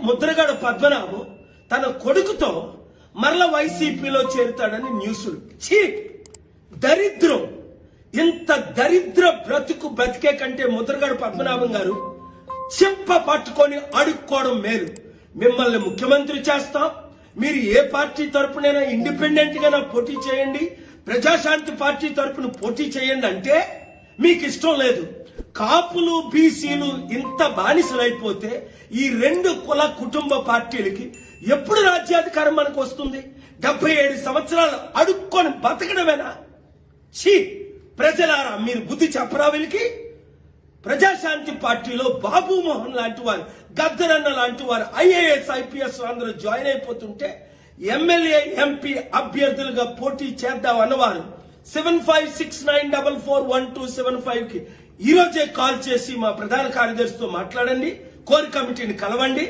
ముద్రగడ పద్మనాభం తన కొడుకుతో మరల వైసీపీలో చేరుతాడని న్యూస్లు. చీప్ దరిద్రం. ఇంత దరిద్ర బ్రతుకు బ్రతికే కంటే ముద్రగడ పద్మనాభం గారు చెంప పట్టుకొని అడుక్కోవడం మేలు. మిమ్మల్ని ముఖ్యమంత్రి చేస్తాం, మీరు ఏ పార్టీ తరపునైనా ఇండిపెండెంట్ గా పోటీ చేయండి, ప్రజాశాంతి పార్టీ తరపున పోటీ చేయండి అంటే మీకు ఇష్టం లేదు. కాపులు బీసీలు ఇంత బానిసలైపోతే ఈ రెండు కుల కుటుంబ పార్టీలకి ఎప్పుడు రాజ్యాధికారం మనకు వస్తుంది? 77 సంవత్సరాలు అడుక్కొని బతకడమేనా? ప్రజలారా, మీరు బుద్ధి చెప్పరా వీళ్ళకి? ప్రజాశాంతి పార్టీలో బాబు మోహన్ లాంటి వారు, గద్దరన్న లాంటి వారు IAS IPS అందరూ జాయిన్ అయిపోతుంటే ఎమ్మెల్యే ఎంపీ అభ్యర్థులుగా పోటీ చేద్దాం అన్నవారు 7569441275 కి ఈ రోజే కాల్ చేసి మా ప్రధాన కార్యదర్శితో మాట్లాడండి, కోర్ కమిటీని కలవండి.